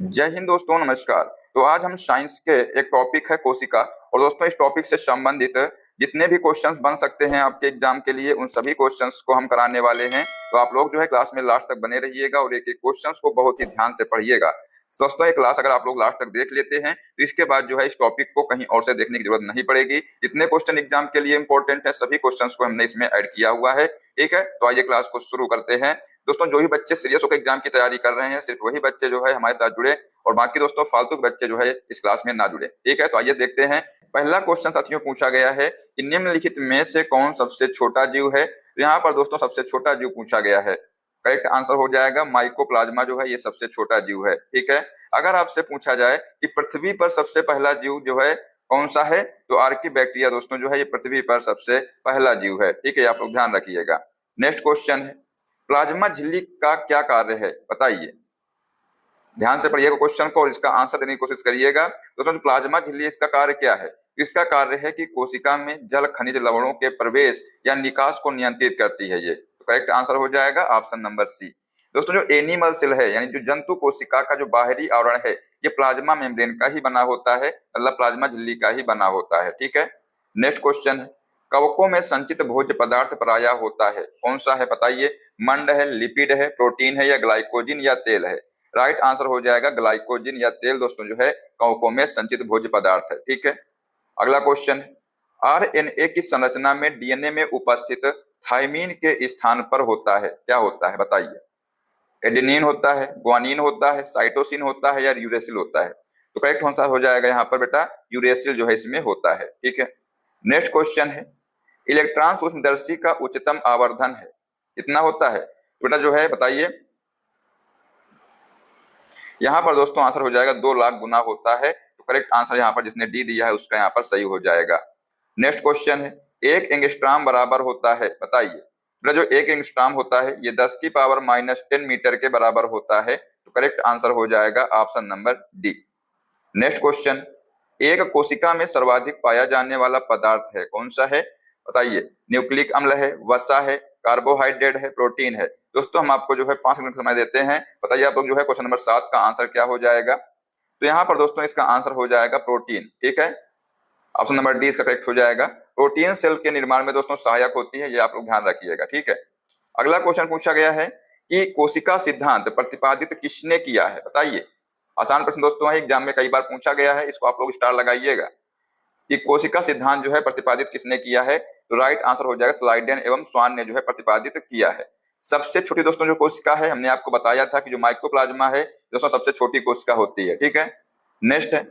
जय हिंद दोस्तों, नमस्कार। तो आज हम साइंस के एक टॉपिक है कोशिका। और दोस्तों, इस टॉपिक से संबंधित जितने भी क्वेश्चंस बन सकते हैं आपके एग्जाम के लिए, उन सभी क्वेश्चंस को हम कराने वाले हैं। तो आप लोग जो है क्लास में लास्ट तक बने रहिएगा और एक एक क्वेश्चंस को बहुत ही ध्यान से पढ़िएगा। दोस्तों, ये क्लास अगर आप लोग लास्ट तक देख लेते हैं तो इसके बाद जो है इस टॉपिक को कहीं और से देखने की जरूरत नहीं पड़ेगी। जितने क्वेश्चन एग्जाम के लिए इंपॉर्टेंट है सभी क्वेश्चंस को हमने इसमें ऐड किया हुआ है। ठीक है, तो आइए क्लास को शुरू करते हैं। दोस्तों, जो भी बच्चे सीरियस होकर एग्जाम की तैयारी कर रहे हैं सिर्फ वही बच्चे जो है हमारे साथ जुड़े, और बाकी दोस्तों फालतू के बच्चे जो है इस क्लास में ना जुड़े। ठीक है, तो आइए देखते हैं। पहला क्वेश्चन साथियों पूछा गया है कि निम्नलिखित में से कौन सबसे छोटा जीव है। तो यहाँ पर दोस्तों सबसे छोटा जीव पूछा गया है। करेक्ट आंसर हो जाएगा माइकोप्लाज्मा जो है ये सबसे छोटा जीव है। ठीक है, अगर आपसे पूछा जाए कि पृथ्वी पर सबसे पहला जीव जो है कौन सा है, तो आर्कीबैक्टीरिया दोस्तों जो है ये पृथ्वी पर सबसे पहला जीव है। ठीक है, आप लोग ध्यान रखिएगा। नेक्स्ट क्वेश्चन है, प्लाज्मा झिल्ली का क्या कार्य है, बताइए। ध्यान से पढ़िएगा क्वेश्चन को और इसका आंसर देने की कोशिश करिएगा। दोस्तों, प्लाज्मा झिल्ली इसका कार्य क्या है? इसका कार्य है कि कोशिका में जल खनिज लवणों के प्रवेश या निकास को नियंत्रित करती है। ये तो करेक्ट आंसर हो जाएगा ऑप्शन नंबर सी। दोस्तों, जो एनिमल सेल है यानी जो जंतु कोशिका का जो बाहरी आवरण है ये प्लाज्मा मेम्ब्रेन का ही बना होता है, मतलब प्लाज्मा झिल्ली का ही बना होता है। ठीक है, नेक्स्ट क्वेश्चन है, कवकों में संचित भोज्य पदार्थ प्रायः होता है, कौन सा है बताइए। मंड है, लिपिड है, प्रोटीन है या ग्लाइकोजिन या तेल है। राइट आंसर हो जाएगा ग्लाइकोजिन या तेल दोस्तों जो है कवकों में संचित भोज्य पदार्थ है। ठीक है, अगला क्वेश्चन है, आरएनए की संरचना में डीएनए में उपस्थित थायमीन के स्थान पर होता है, क्या होता है बताइए। एडेनिन होता है, ग्वानिन होता है, साइटोसिन होता है या यूरेसिल होता है। तो करेक्ट आंसर हो जाएगा यहाँ पर बेटा यूरेसिल जो है इसमें होता है। ठीक है, नेक्स्ट क्वेश्चन है, इलेक्ट्रॉन सूक्ष्मदर्शी का उच्चतम आवर्धन है, कितना होता है बेटा जो है बताइए। यहाँ पर दोस्तों आंसर हो जाएगा 2 लाख गुना होता है। तो करेक्ट आंसर यहाँ पर जिसने डी दिया है उसका यहाँ पर सही हो जाएगा। नेक्स्ट क्वेश्चन है, 1 एंगस्ट्रॉम बराबर होता है, बताइए। बेटा जो 1 एंगस्ट्रॉम होता है ये 10 की पावर -10 मीटर के बराबर होता है। तो करेक्ट आंसर हो जाएगा option number D. Next question, एक कोशिका में सर्वाधिक पाया जाने वाला पदार्थ है, कौन सा है बताइए। न्यूक्लिक अम्ल है, वसा है, कार्बोहाइड्रेट है, प्रोटीन है। दोस्तों हम आपको जो है 5 मिनट समय देते हैं, बताइए आप लोग जो है क्वेश्चन नंबर 7 का आंसर क्या हो जाएगा। तो यहाँ पर दोस्तों इसका आंसर हो जाएगा प्रोटीन। ठीक है, ऑप्शन नंबर डी इसका करेक्ट हो जाएगा। प्रोटीन सेल के निर्माण में दोस्तों सहायक होती है, ये आप लोग ध्यान रखिएगा। ठीक है, अगला क्वेश्चन पूछा गया है कि कोशिका सिद्धांत प्रतिपादित किसने किया है, बताइए। आसान प्रश्न दोस्तों है, एग्जाम में कई बार पूछा गया है, इसको आप लोग स्टार लगाइएगा कि कोशिका सिद्धांत जो है प्रतिपादित किसने किया है। तो राइट आंसर हो जाएगा स्लाइडेन एवं स्वान ने जो है प्रतिपादित किया है। सबसे छोटी दोस्तों जो कोशिका है हमने आपको बताया था कि जो माइकोप्लाज्मा है दोस्तों सबसे छोटी कोशिका होती है। ठीक है, नेक्स्ट है,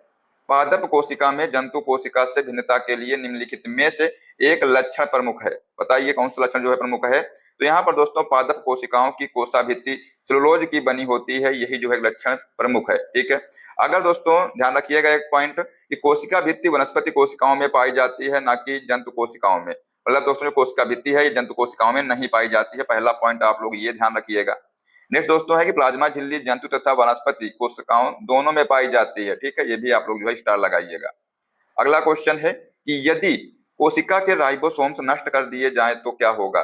पादप कोशिका में जंतु कोशिका से भिन्नता के लिए निम्नलिखित में से एक लक्षण प्रमुख है, बताइए कौन सा लक्षण जो है प्रमुख है। तो यहाँ पर दोस्तों पादप कोशिकाओं की कोशाभित्ति सेलुलोज की बनी होती है, यही जो है लक्षण प्रमुख है। ठीक है, अगर दोस्तों ध्यान रखिएगा एक पॉइंट कि कोशिका भित्ति वनस्पति कोशिकाओं में पाई जाती है ना कि जंतु कोशिकाओं में, मतलब दोस्तों जो कोशिका भित्ति है ये जंतु कोशिकाओं में नहीं पाई जाती है। पहला पॉइंट आप लोग ये ध्यान रखिएगा। नेक्स्ट दोस्तों है कि प्लाज्मा झिल्ली जंतु तथा वनस्पति कोशिकाओं दोनों में पाई जाती है। ठीक है, ये भी आप लोग जो है स्टार लगाइएगा। अगला क्वेश्चन है कि यदि कोशिका के राइबोसोम्स नष्ट कर दिए जाएं तो क्या होगा।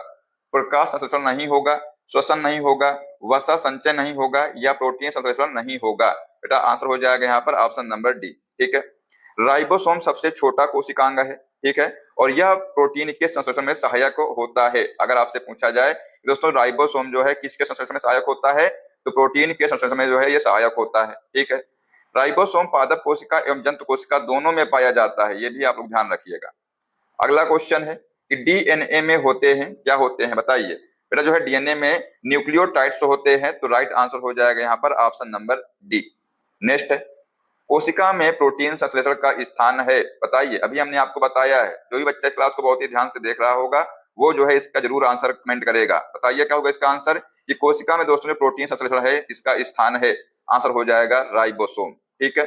प्रकाश संश्लेषण नहीं होगा, श्वसन नहीं होगा, वसा संचय नहीं होगा या प्रोटीन संश्लेषण नहीं होगा। बेटा आंसर हो जाएगा यहाँ पर ऑप्शन नंबर डी। ठीक है, राइबोसोम सबसे छोटा कोशिकांग है। ठीक है, और यह प्रोटीन के संश्लेषण में सहायक होता है। अगर आपसे पूछा जाए दोस्तों राइबोसोम जो है किसके संश्लेषण में सहायक होता है, तो प्रोटीन के संश्लेषण में जो है ये सहायक होता है। ठीक है, राइबोसोम पादप कोशिका एवं जंतु कोशिका दोनों में पाया जाता है, ये भी आप लोग ध्यान रखिएगा। अगला क्वेश्चन है कि डीएनए में होते हैं, क्या होते हैं बताइए। बेटा जो है डीएनए में न्यूक्लियोटाइड्स होते हैं। तो राइट आंसर हो जाएगा यहाँ पर ऑप्शन नंबर डी। नेक्स्ट है, कोशिका में प्रोटीन संश्लेषण का स्थान है, बताइए। अभी हमने आपको बताया है, जो भी बच्चा इस क्लास को बहुत ही ध्यान से देख रहा होगा वो जो है इसका जरूर आंसर कमेंट करेगा। बताइए क्या होगा इसका आंसर, कि कोशिका में दोस्तों जो प्रोटीन संश्लेषण है इसका स्थान है, आंसर हो जाएगा राइबोसोम। ठीक है,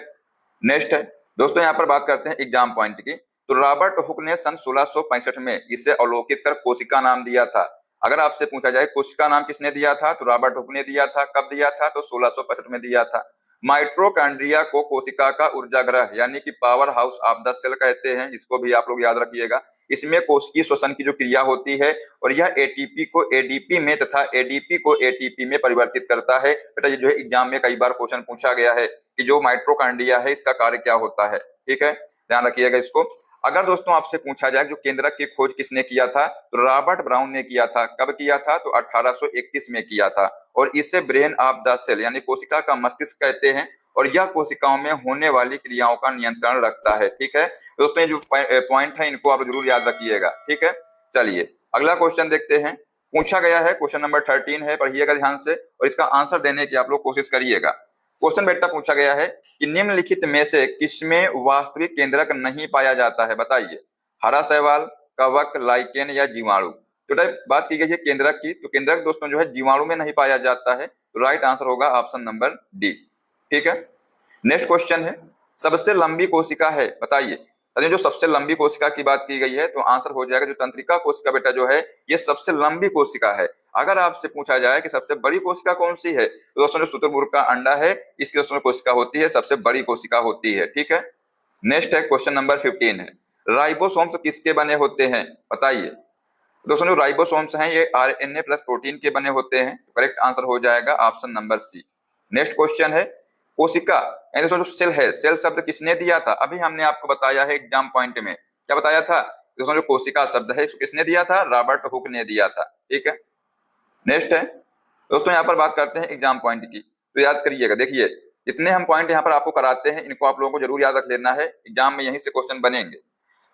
नेक्स्ट है दोस्तों यहाँ पर बात करते हैं एग्जाम पॉइंट की। तो रॉबर्ट हुक ने सन 1665 में इसे अवलोकित कर कोशिका नाम दिया था। अगर आपसे पूछा जाए कोशिका नाम किसने दिया था, तो रॉबर्ट हुक ने दिया था। कब दिया था, तो 1665 में दिया था। माइटोकॉन्ड्रिया को कोशिका का ऊर्जागृह यानी कि power house of the cell कहते हैं, इसको भी आप लोग याद रखिएगा। इसमें कोशिकीय श्वसन की जो क्रिया होती है और यह एटीपी को एडीपी में तथा एडीपी को एटीपी में परिवर्तित करता है। बेटा ये जो है एग्जाम में कई बार क्वेश्चन पूछा गया है कि जो माइटोकॉन्ड्रिया है इसका कार्य क्या होता है। ठीक है, ध्यान रखिएगा इसको। अगर दोस्तों आपसे पूछा जाए जो केंद्रक की खोज किसने किया था, तो रॉबर्ट ब्राउन ने किया था। कब किया था, तो 1831 में किया था। और इसे ब्रेन ऑफ द सेल यानी कोशिका का मस्तिष्क कहते हैं और यह कोशिकाओं में होने वाली क्रियाओं का नियंत्रण रखता है। ठीक है दोस्तों, ये जो पॉइंट है इनको आप जरूर याद रखिएगा। ठीक है, चलिए अगला क्वेश्चन देखते हैं। पूछा गया है, क्वेश्चन नंबर 13 है, पढ़िएगा ध्यान से और इसका आंसर देने की आप लोग कोशिश करिएगा। क्वेश्चन बेटा पूछा गया है कि निम्नलिखित में से किसमें वास्तविक केंद्रक नहीं पाया जाता है, बताइए। हरा शैवाल, कवक, लाइकेन या जीवाणु। तो बात की गई है केंद्रक की, तो केंद्रक दोस्तों जो है जीवाणु में नहीं पाया जाता है, तो राइट आंसर होगा ऑप्शन नंबर डी। ठीक है, नेक्स्ट क्वेश्चन है, सबसे लंबी कोशिका है, बताइए। जो सबसे लंबी कोशिका की बात की गई है तो आंसर हो जाएगा जो तंत्रिका कोशिका बेटा जो है ये सबसे लंबी कोशिका है। अगर आपसे पूछा जाए कि सबसे बड़ी कोशिका कौन सी है, तो दोस्तों जो शुतुरमुर्ग का अंडा है इसकी दोस्तों कोशिका होती है, सबसे बड़ी कोशिका होती है। ठीक है, नेक्स्ट है क्वेश्चन नंबर 15 है, राइबोसोम्स किसके बने होते हैं, बताइए। दोस्तों जो राइबोसोम्स हैं ये आरएनए प्लस प्रोटीन के बने होते हैं, करेक्ट आंसर हो जाएगा option number C. Next question है, कोशिका यानी दोस्तों जो सेल है, सेल शब्द किसने दिया था, अभी हमने आपको बताया है एग्जाम पॉइंट में, क्या बताया था दोस्तों, जो कोशिका शब्द है किसने दिया था, रॉबर्ट हुक ने दिया था। ठीक है, नेक्स्ट है दोस्तों यहाँ पर बात करते हैं एग्जाम पॉइंट की, तो याद करिएगा। देखिए जितने हम पॉइंट यहाँ पर आपको कराते हैं इनको आप लोगों को जरूर याद रख लेना है, एग्जाम में यहीं से क्वेश्चन बनेंगे।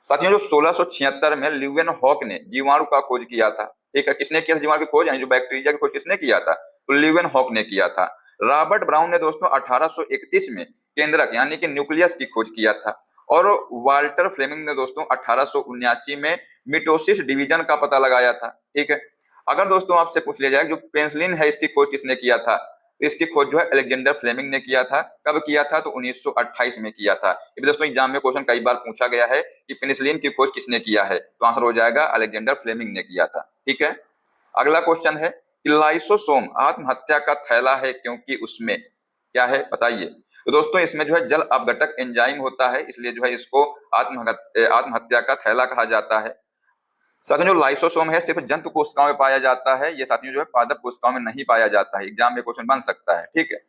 साथियों जो 1676 में ल्यूवेन हॉक ने जीवाणु का खोज किया था। ठीक है, किसने किया था जीवाणु की खोज, यानी जो बैक्टीरिया की खोज किसने किया था, तो ल्यूवेन हॉक ने किया था। रॉबर्ट ब्राउन ने दोस्तों 1831 में केंद्रक यानी कि न्यूक्लियस की खोज किया था। और वाल्टर फ्लेमिंग ने दोस्तों 1879 में मिटोसिस डिवीजन का पता लगाया था। ठीक है, अगर दोस्तों आपसे पूछ लिया जाए जो पेनिसिलिन है इसकी खोज किसने किया था, इसकी खोज जो है अलेक्जेंडर फ्लेमिंग ने किया था। कब किया था, तो 1928 में किया था। ये दोस्तों एग्जाम में क्वेश्चन कई बार पूछा गया है कि पेनिसिलिन की खोज किसने किया है, तो आंसर हो जाएगा अलेक्जेंडर फ्लेमिंग ने किया था। ठीक है, अगला क्वेश्चन है कि लाइसोसोम आत्महत्या का थैला है क्योंकि उसमें क्या है, बताइए। तो दोस्तों इसमें जो है जल अपघटक एंजाइम होता है, इसलिए जो है इसको आत्महत्या का थैला कहा जाता है। साथियों जो लाइसोसोम है सिर्फ जंतु कोशिकाओं में पाया जाता है, ये साथियों जो है पादप कोशिकाओं में नहीं पाया जाता है, एग्जाम में क्वेश्चन बन सकता है। ठीक है,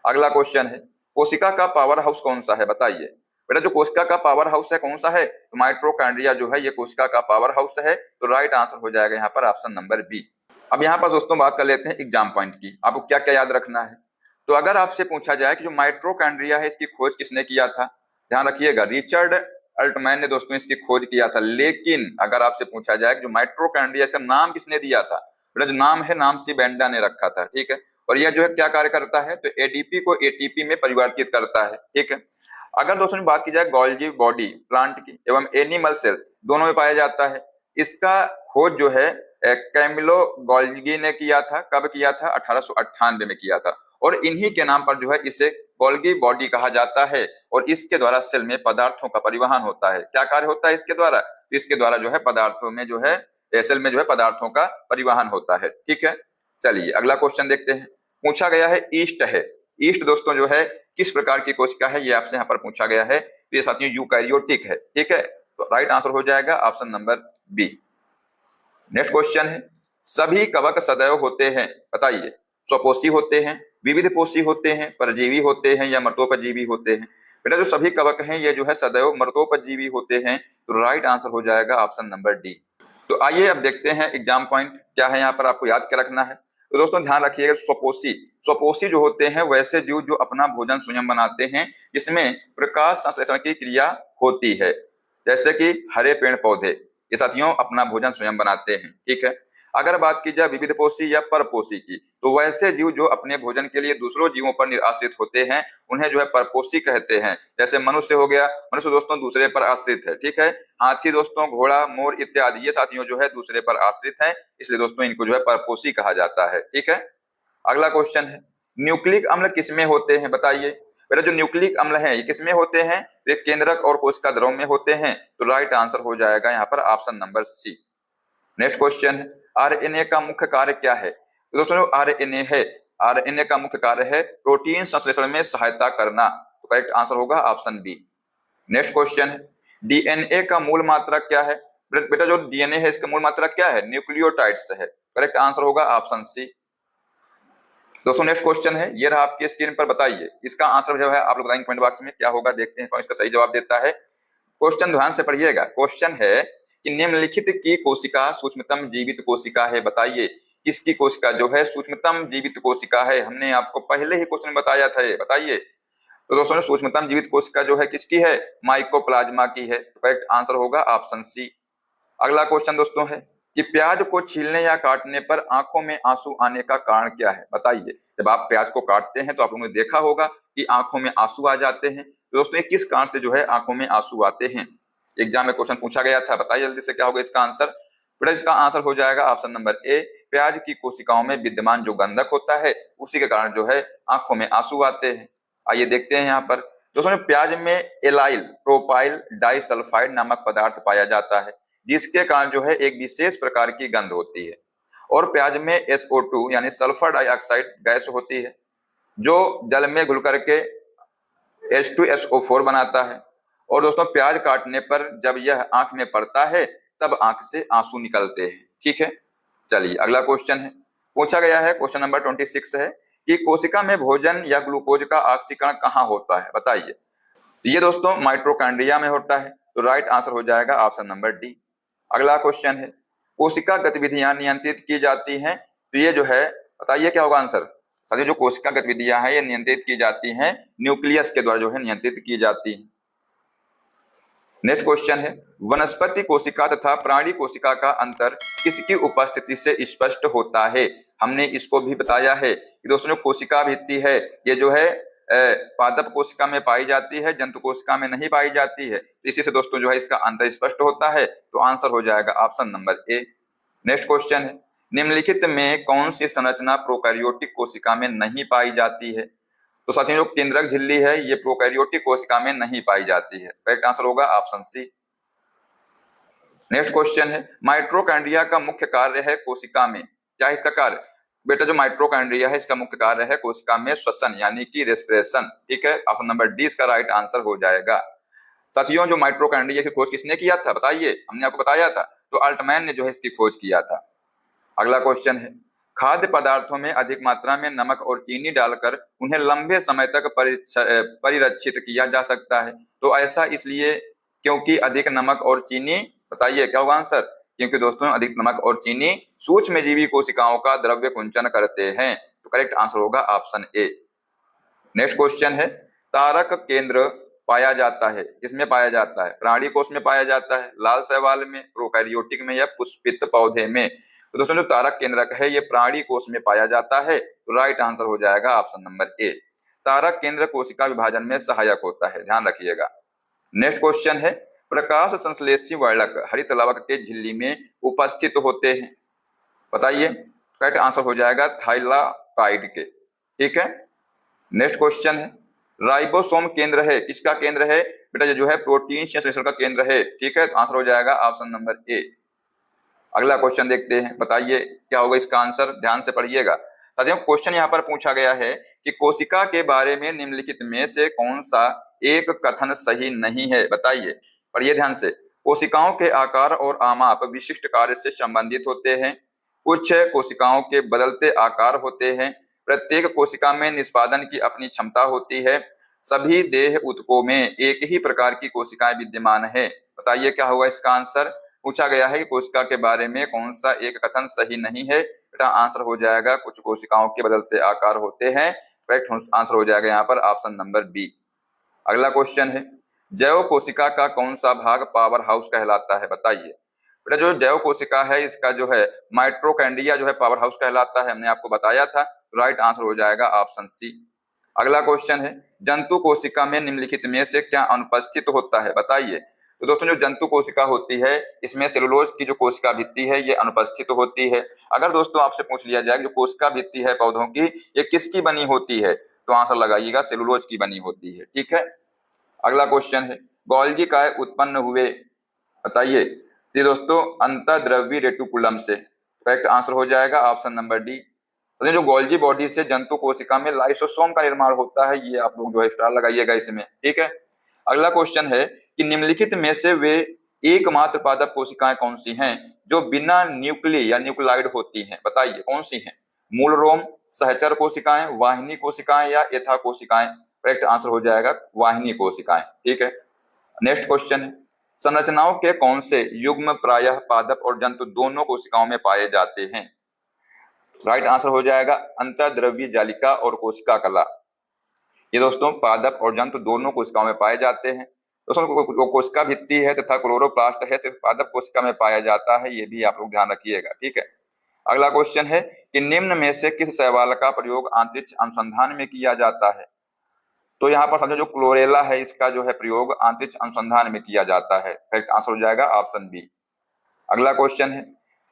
अगला क्वेश्चन है, कोशिका का पावर हाउस कौन सा है, बताइए। बेटा जो कोशिका का पावर हाउस है कौन सा है, तो माइटोकॉन्ड्रिया जो है ये कोशिका का पावर हाउस है, तो राइट आंसर हो जाएगा यहाँ पर ऑप्शन नंबर बी। अब यहाँ पर दोस्तों बात कर लेते हैं एग्जाम पॉइंट की, आपको क्या क्या याद रखना है। तो अगर आपसे पूछा जाए कि जो माइटोकॉन्ड्रिया है इसकी खोज किसने किया था, ध्यान रखिएगा रिचर्ड अल्टमैन ने दोस्तों इसकी खोज किया था। लेकिन अगर आपसे पूछा जाए कि जो माइटोकॉन्ड्रिया इसका नाम किसने दिया था, बेटा जो नाम है नाम सी बेंडा ने रखा था। ठीक है, और यह जो है क्या कार्य करता है, तो एडीपी को एटीपी में परिवर्तित करता है। ठीक है, अगर दोस्तों बात की जाए गोल्गी बॉडी प्लांट की एवं एनिमल सेल दोनों में पाया जाता है, इसका खोज जो है कैमिलो गोल्गी ने किया था। कब किया था, 1898 में किया था। और इन्हीं के नाम पर जो है इसे गोल्गी बॉडी कहा जाता है और इसके द्वारा सेल में पदार्थों का परिवहन होता है। क्या कार्य होता है इसके द्वारा, इसके द्वारा जो है पदार्थों में जो है सेल में जो है पदार्थों का परिवहन होता है। ठीक है, चलिए अगला क्वेश्चन देखते हैं। पूछा गया है ईस्ट है, ईस्ट दोस्तों जो है किस प्रकार की कोशिका है, ये आपसे यहाँ पर पूछा गया है। तो ये साथियों यूकैरियोटिक है। ठीक है, तो राइट आंसर हो जाएगा option number B. Next question है, सभी कवक सदैव होते हैं, बताइए। स्वपोषी होते हैं, विविध पोषी होते हैं, परजीवी होते हैं या मृतोपजीवी होते हैं। बेटा जो सभी कवक हैं ये जो है सदैव मृतोपजीवी होते हैं, तो राइट आंसर हो जाएगा ऑप्शन नंबर डी। तो आइए अब देखते हैं एग्जाम पॉइंट क्या है, यहाँ पर आपको याद क्या रखना है। तो दोस्तों ध्यान रखिएगा स्वपोषी, स्वपोषी जो होते हैं वैसे जीव जो अपना भोजन स्वयं बनाते हैं, जिसमें प्रकाश संश्लेषण की क्रिया होती है, जैसे कि हरे पेड़ पौधे, ये साथियों अपना भोजन स्वयं बनाते हैं। ठीक है, अगर बात की जाए विविध पोषी या परपोषी की, तो वैसे जीव जो अपने भोजन के लिए दूसरों जीवों पर निर्आश्रित होते हैं उन्हें जो है परपोषी कहते हैं। जैसे मनुष्य हो गया, मनुष्य दोस्तों दूसरे पर आश्रित है। ठीक है, हाथी दोस्तों, घोड़ा, मोर इत्यादि ये साथियों जो है दूसरे पर आश्रित है, इसलिए दोस्तों इनको जो है परपोषी कहा जाता है। ठीक है, अगला क्वेश्चन है, न्यूक्लिक अम्ल किसमें होते हैं, बताइए। बेटा जो न्यूक्लिक अम्ल है ये किसमें होते हैं, वे केंद्रक और कोशिका द्रव में होते हैं, तो राइट आंसर हो जाएगा यहाँ पर option number C. Next question है, आरएनए का मुख्य कार्य क्या है। तो दोस्तों आरएनए है, आरएनए का मुख्य कार्य है प्रोटीन संश्लेषण में सहायता करना, तो करेक्ट आंसर होगा ऑप्शन बी। नेक्स्ट क्वेश्चन है, डीएनए का मूल मात्रक क्या है। बेटा जो डीएनए है इसका मूल मात्रा क्या है, न्यूक्लियोटाइड्स है। करेक्ट आंसर होगा ऑप्शन सी। दोस्तों नेक्स्ट क्वेश्चन है, ये रहा आपकी स्क्रीन पर, बताइए इसका आंसर जो है आप लोग बताएंगे कमेंट बॉक्स में, क्या होगा देखते हैं कौन इसका सही जवाब देता है। क्वेश्चन ध्यान से पढ़िएगा। क्वेश्चन है कि निम्नलिखित की कोशिका सूक्ष्मतम जीवित कोशिका है, बताइए किसकी कोशिका जो है सूक्ष्मतम जीवित कोशिका है। हमने आपको पहले ही क्वेश्चन बताया था, ये बताइए। तो दोस्तों सूक्ष्मतम जीवित कोशिका जो है किसकी है, माइकोप्लाज्मा की है। करेक्ट आंसर होगा ऑप्शन सी। अगला क्वेश्चन दोस्तों है कि प्याज को छीलने या काटने पर आंखों में आंसू आने का कारण क्या है, बताइए। जब आप प्याज को काटते हैं तो आप लोगों ने देखा होगा कि आंखों में आंसू आ जाते हैं। तो दोस्तों ये किस कारण से जो है आंखों में आंसू आते हैं, एग्जाम में क्वेश्चन पूछा गया था, बताइए जल्दी से क्या होगा इसका आंसर। बेटा इसका आंसर हो जाएगा ऑप्शन नंबर ए, प्याज की कोशिकाओं में विद्यमान जो गंधक होता है उसी के कारण जो है आंखों में आंसू आते हैं। आइए देखते हैं यहाँ पर दोस्तों, प्याज में एलाइल प्रोपाइल डाइसल्फाइड नामक पदार्थ पाया जाता है जिसके कारण जो है एक विशेष प्रकार की गंध होती है। और प्याज में SO2 यानी सल्फर डाइऑक्साइड गैस होती है जो जल में घुल करके H2SO4 बनाता है। और दोस्तों प्याज काटने पर जब यह आंख में पड़ता है तब आंख से आंसू निकलते हैं। ठीक है, चलिए अगला क्वेश्चन है, पूछा गया है क्वेश्चन नंबर 26 है कि कोशिका में भोजन या ग्लूकोज का ऑक्सीकरण कहाँ होता है, बताइए। ये दोस्तों माइटोकॉन्ड्रिया में होता है, तो राइट आंसर हो जाएगा ऑप्शन नंबर डी। अगला क्वेश्चन है, कोशिका गतिविधियां नियंत्रित की जाती हैं, तो ये जो है बताइए क्या होगा आंसर। साथियों जो कोशिका गतिविधियां हैं ये नियंत्रित की जाती हैं न्यूक्लियस के द्वारा जो है नियंत्रित की जाती हैं। नेक्स्ट क्वेश्चन है, वनस्पति कोशिका तथा प्राणी कोशिका का अंतर किसकी उपस्थिति से स्पष्ट होता है। हमने इसको भी बताया है कि दोस्तों जो कोशिका भित्ति है ये जो है पादप कोशिका में पाई जाती है, जंतु कोशिका में नहीं पाई जाती है। इसी से दोस्तों जो है इसका अंतर स्पष्ट होता है, तो आंसर हो जाएगा option number A. Next question है, निम्नलिखित में कौन सी संरचना प्रोकैरियोटिक कोशिका में नहीं पाई जाती है। तो साथियों जो केंद्रक झिल्ली है ये प्रोकैरियोटिक कोशिका में नहीं पाई जाती है। करेक्ट आंसर होगा ऑप्शन सी। नेक्स्ट क्वेश्चन है, माइटोकॉन्ड्रिया का मुख्य कार्य है कोशिका में, क्या है इसका कार्य। बेटा जो माइटोकॉन्ड्रिया है इसका मुख्य कार्य है कोशिका में श्वसन यानी कि रेस्पिरेशन। ठीक है, ऑप्शन नंबर डी इसका राइट आंसर हो जाएगा। साथियों जो माइटोकॉन्ड्रिया की खोज किसने किया था, बताइए। हमने आपको बताया था, तो अल्टमैन ने जो है इसकी खोज किया था। अगला क्वेश्चन है, खाद्य पदार्थों में अधिक मात्रा में नमक और चीनी डालकर उन्हें लंबे समय तक परिरक्षित किया जा सकता है, तो ऐसा इसलिए क्योंकि अधिक नमक और चीनी, बताइए क्या होगा आंसर। क्योंकि दोस्तों अधिक नमक और चीनी सूक्ष्मजीवी कोशिकाओं का द्रव्य कुंचन करते हैं, तो करेक्ट आंसर होगा ऑप्शन ए। नेक्स्ट क्वेश्चन है, तारक केंद्र पाया जाता है, किसमें पाया जाता है, प्राणी कोष में पाया जाता है, लाल शैवाल में, प्रोकैरियोटिक में या पुष्पित पौधे में। तो दोस्तों जो तारक केंद्रक है ये प्राणी कोष में पाया जाता है, तो राइट आंसर हो जाएगा ऑप्शन नंबर ए। तारक केंद्र कोशिका विभाजन में सहायक होता है, ध्यान रखिएगा। नेक्स्ट क्वेश्चन है, प्रकाश संश्लेषी वर्णक हरित लवक के झिल्ली में उपस्थित होते हैं, बताइए। करेक्ट आंसर हो जाएगा थाइलाकाइड के। ठीक है, नेक्स्ट क्वेश्चन है, राइबोसोम केंद्र है, किसका केंद्र है बेटा, ये जो है प्रोटीन संश्लेषण का केंद्र है। ठीक है, आंसर हो जाएगा ऑप्शन नंबर ए। अगला क्वेश्चन देखते हैं, बताइए क्या होगा इसका आंसर, ध्यान से पढ़िएगा। साथियों क्वेश्चन यहाँ पर पूछा गया है कि कोशिका के बारे में निम्नलिखित में से कौन सा एक कथन सही नहीं है, बताइए। पढ़िए ध्यान से। कोशिकाओं के आकार और आमाप विशिष्ट कार्य से संबंधित होते हैं, कुछ कोशिकाओं के बदलते आकार होते हैं, प्रत्येक कोशिका में निष्पादन की अपनी क्षमता होती है, सभी देह ऊतकों में एक ही प्रकार की कोशिकाएं विद्यमान है, बताइए क्या होगा इसका आंसर। पूछा गया है कि कोशिका के बारे में कौन सा एक कथन सही नहीं है, बेटा आंसर हो जाएगा कुछ कोशिकाओं के बदलते आकार होते हैं। करेक्ट आंसर हो जाएगा यहाँ पर ऑप्शन नंबर बी। अगला क्वेश्चन है, जैव कोशिका का कौन सा भाग पावर हाउस कहलाता है, बताइए। बेटा जो जैव कोशिका है इसका जो है माइटोकॉन्ड्रिया जो है पावर हाउस कहलाता है, हमने आपको बताया था। राइट आंसर हो जाएगा ऑप्शन सी। अगला क्वेश्चन है, जंतु कोशिका में निम्नलिखित में से क्या अनुपस्थित होता है, बताइए। तो दोस्तों जो जंतु कोशिका होती है इसमें सेलुलोज की जो कोशिका भित्ति है ये अनुपस्थित होती है। अगर दोस्तों आपसे पूछ लिया जाए जो कोशिका भित्ति है पौधों की ये किसकी बनी होती है, तो आंसर लगाइएगा सेलुलोज की बनी होती है। ठीक है, अगला क्वेश्चन है, गोल्गी काय उत्पन्न हुए, बताइए। ये दोस्तों अंतःद्रव्यी रेटिकुलम से। करेक्ट आंसर हो जाएगा ऑप्शन नंबर डी। तो जो गोल्गी बॉडी से जंतु कोशिका में लाइसोसोम का निर्माण होता है, ये आप लोग जो है स्टार लगाइएगा इसमें। ठीक है, अगला क्वेश्चन है कि निम्नलिखित में से वे एकमात्र पादप कोशिकाएं कौन सी हैं जो बिना न्यूक्ली या न्यूक्लाइड होती हैं? बताइए कौन सी हैं? मूल रोम, सहचर कोशिकाएं, वाहिनी कोशिकाएं या एथा कोशिकाएं? करेक्ट आंसर हो जाएगा वाहिनी कोशिकाएं। ठीक है, नेक्स्ट क्वेश्चन है, संरचनाओं के कौन से युग्म प्रायः पादप और जंतु दोनों कोशिकाओं में पाए जाते हैं? राइट आंसर हो जाएगा अंतर्द्रव्य जालिका और कोशिका कला। ये दोस्तों पादप और जंतु दोनों कोशिकाओं में पाए जाते हैं। दोस्तों कोशिका भित्ति है तथा क्लोरोप्लास्ट है, सिर्फ पादप कोशिका में पाया जाता है, ये भी आप लोग ध्यान रखिएगा। ठीक है, अगला क्वेश्चन है कि निम्न में से किस शैवाल का प्रयोग अंतरिक्ष अनुसंधान में किया जाता है? तो यहाँ पर समझो जो क्लोरेला है इसका जो है प्रयोग अंतरिक्ष अनुसंधान में किया जाता है। करेक्ट आंसर हो जाएगा ऑप्शन बी। अगला क्वेश्चन है,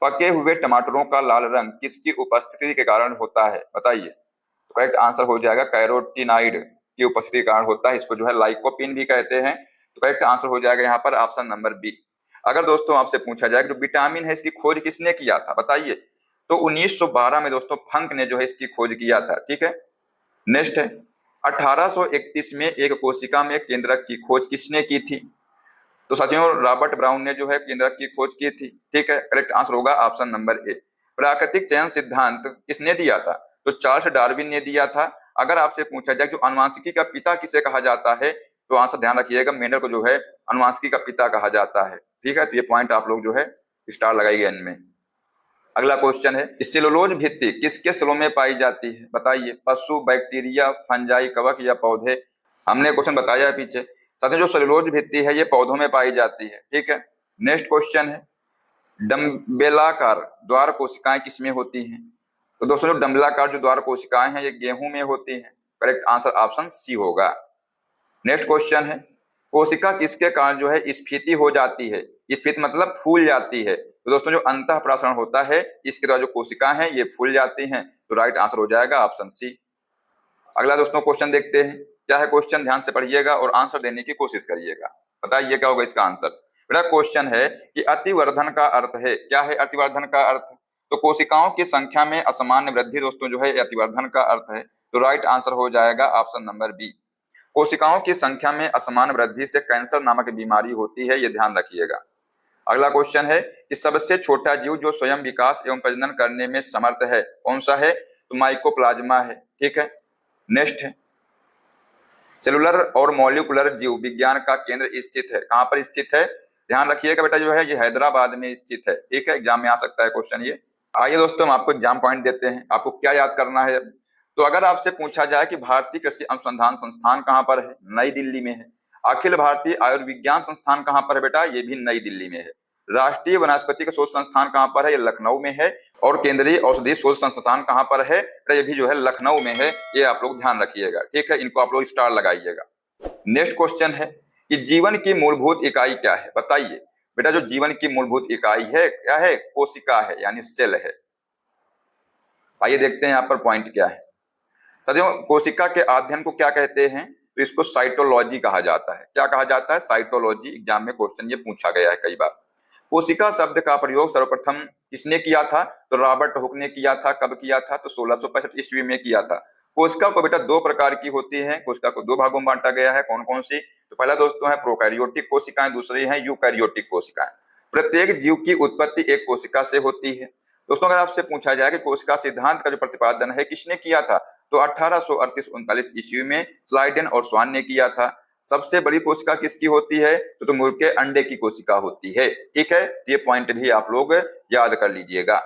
पके हुए टमाटरों का लाल रंग किसकी उपस्थिति के कारण होता है? बताइए। तो करेक्ट आंसर हो जाएगा कैरोटीनाइड की उपस्थिति के कारण होता है, इसको जो है लाइकोपीन भी कहते हैं। तो करेक्ट आंसर हो जाएगा यहाँ पर ऑप्शन नंबर बी। अगर दोस्तों आपसे पूछा जाए कि जो विटामिन है इसकी खोज किसने किया था? बताइए। तो 1912 में दोस्तों फंक ने जो है इसकी खोज किया था। ठीक है, नेक्स्ट है 1831 में एक कोशिका में केंद्रक की खोज किसने की थी? तो साथियों रॉबर्ट ब्राउन ने जो है केंद्रक की खोज की थी। ठीक है, करेक्ट आंसर होगा ऑप्शन नंबर ए। प्राकृतिक चयन सिद्धांत किसने दिया था? तो चार्ल्स डार्विन ने दिया था। अगर आपसे पूछा जाए कि अनुवांशिकी का पिता किसे कहा जाता है, तो आंसर ध्यान रखिएगा मेंडल को जो है अनुवांशिकी का पिता कहा जाता है। ठीक है, तो ये पॉइंट आप लोग जो है स्टार लगाइए इनमें। अगला क्वेश्चन है, सेलुलोज भित्ति किसके सेलों में पाई जाती है? बताइए। पशु, बैक्टीरिया, फंजाई, कवक या पौधे? हमने क्वेश्चन बताया है पीछे। साथियों जो सेलुलोज भित्ति है ये पौधों में पाई जाती है। ठीक है, नेक्स्ट क्वेश्चन है, डम्बेलाकार द्वार कोशिकाएं किसमें होती हैं? तो दोस्तों जो डम्बेलाकार जो द्वार कोशिकाएं हैं ये गेहूं में होती हैं। करेक्ट आंसर ऑप्शन सी होगा। नेक्स्ट क्वेश्चन है, कोशिका किसके कारण जो है स्फीति हो जाती है? स्फीति मतलब फूल जाती है। तो दोस्तों जो अंतःप्रासरण होता है इसके द्वारा जो कोशिकाएं हैं ये फूल जाती हैं। तो राइट आंसर हो जाएगा ऑप्शन सी। अगला दोस्तों क्वेश्चन देखते हैं, क्या है क्वेश्चन ध्यान से पढ़िएगा और आंसर देने की कोशिश करिएगा। बताइए क्या होगा इसका आंसर। बेटा क्वेश्चन है कि अतिवर्धन का अर्थ है, क्या है अतिवर्धन का अर्थ? तो कोशिकाओं की संख्या में असामान्य वृद्धि दोस्तों जो है अतिवर्धन का अर्थ है। तो राइट आंसर हो जाएगा ऑप्शन नंबर बी। कोशिकाओं की संख्या में असमान वृद्धि से कैंसर नामक बीमारी होती है, ये ध्यान रखिएगा। अगला क्वेश्चन है कि सबसे छोटा जीव जो स्वयं विकास एवं प्रजनन करने में समर्थ है कौन सा है? तो माइकोप्लाज्मा है। ठीक है, नेक्स्ट है, सेलुलर और मॉलिक्यूलर जीव विज्ञान का केंद्र स्थित है, कहां पर स्थित है? ध्यान रखिएगा बेटा जो है ये हैदराबाद में स्थित है। ठीक है, एग्जाम में आ सकता है क्वेश्चन ये। आइए दोस्तों हम आपको एग्जाम पॉइंट देते हैं, आपको क्या याद करना है। तो अगर आपसे पूछा जाए कि भारतीय कृषि अनुसंधान संस्थान कहां पर है? नई दिल्ली में है। अखिल भारतीय आयुर्विज्ञान संस्थान कहां पर है बेटा? ये भी नई दिल्ली में है। राष्ट्रीय वनस्पति शोध संस्थान कहां पर है? ये लखनऊ में है। और केंद्रीय औषधि शोध संस्थान कहां पर है? ये भी जो है लखनऊ में है, ये आप लोग ध्यान रखिएगा। ठीक है, इनको आप लोग स्टार लगाइएगा। नेक्स्ट क्वेश्चन है कि जीवन की मूलभूत इकाई क्या है? बताइए। बेटा जो जीवन की मूलभूत इकाई है क्या है? कोशिका है, यानी सेल है। आइए देखते हैं यहाँ पर पॉइंट क्या है। साथियों कोशिका के अध्ययन को क्या कहते हैं? तो इसको साइटोलॉजी कहा जाता है। क्या कहा जाता है? साइटोलॉजी। एग्जाम में क्वेश्चन ये पूछा गया है कई बार। कोशिका शब्द का प्रयोग सर्वप्रथम किसने किया था? तो रॉबर्ट हुक ने किया था। कब किया था? तो 1665 ईस्वी में किया था। कोशिका को बेटा दो प्रकार की होती है, कोशिका को दो भागों में बांटा गया है। कौन कौन सी? तो पहला दोस्तों है प्रोकैरियोटिक कोशिकाएं, दूसरी है यूकैरियोटिक कोशिकाएं। प्रत्येक जीव की उत्पत्ति एक कोशिका से होती है। दोस्तों अगर आपसे पूछा जाए कि कोशिका सिद्धांत का जो प्रतिपादन है किसने किया था, तो 1838-39 ईस्वी में स्लाइडेन और स्वान ने किया था। सबसे बड़ी कोशिका किसकी होती है? तो मुर्ग के अंडे की कोशिका होती है। ठीक है, ये पॉइंट भी आप लोग याद कर लीजिएगा।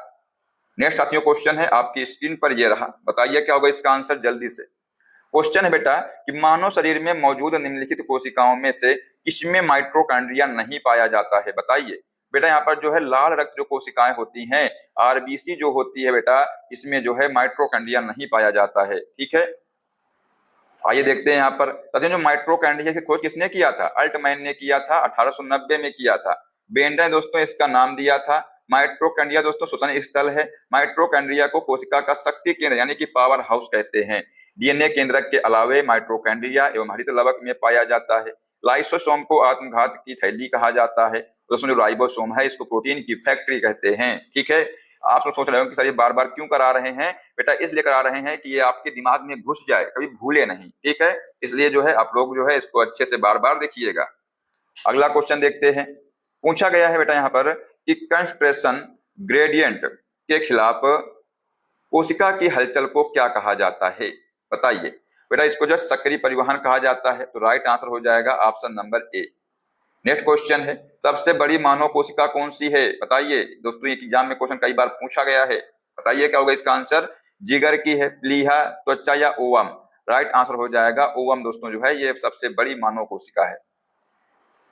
नेक्स्ट साथियों क्वेश्चन है आपकी स्क्रीन पर ये रहा, बताइए क्या होगा इसका आंसर जल्दी से। क्वेश्चन है बेटा कि मानव शरीर में मौजूद निम्नलिखित कोशिकाओं में से किसमें माइटोकॉन्ड्रिया नहीं पाया जाता है? बताइए। बेटा यहाँ पर जो है लाल रक्त जो कोशिकाएं होती हैं, आरबीसी जो होती है बेटा, इसमें जो है माइटोकॉन्ड्रिया नहीं पाया जाता है। ठीक है, आइए देखते हैं यहाँ पर जो माइटोकॉन्ड्रिया की खोज किसने किया था? अल्टमैन ने किया था, 1890 में किया था। बेंडर ने दोस्तों इसका नाम दिया था। माइटोकॉन्ड्रिया दोस्तों श्वसन स्थल है। माइटोकॉन्ड्रिया को कोशिका का शक्ति केंद्र यानी कि पावर हाउस कहते हैं। डीएनए केंद्रक के अलावे माइटोकॉन्ड्रिया एवं हरित लवक में पाया जाता है। लाइसोसोम को आत्मघात की थैली कहा जाता है। दोस्तों जो राइबोसोम है इसको प्रोटीन की फैक्ट्री कहते हैं। ठीक है, आप लोग सोच रहे हो कि सर ये बार बार क्यों करा रहे हैं? बेटा इसलिए करा रहे हैं कि ये आपके दिमाग में घुस जाए, कभी भूले नहीं। ठीक है, इसलिए जो है आप लोग जो है इसको अच्छे से बार बार देखिएगा। अगला क्वेश्चन देखते हैं, पूछा गया है बेटा यहाँ पर कि कंसंट्रेशन ग्रेडियंट के खिलाफ कोशिका की हलचल को क्या कहा जाता है, बताइए। बेटा इसको जो सक्रिय परिवहन कहा जाता है, तो राइट आंसर हो जाएगा option number A. Next question है, सबसे बड़ी मानव कोशिका कौन सी है, बताइए। दोस्तों एग्जाम में क्वेश्चन कई बार पूछा गया है, बताइए क्या होगा इसका आंसर। जिगर की है, प्लीहा, त्वचा या ओवम। राइट आंसर हो जाएगा ओवम दोस्तों, जो है ये सबसे बड़ी मानव कोशिका है।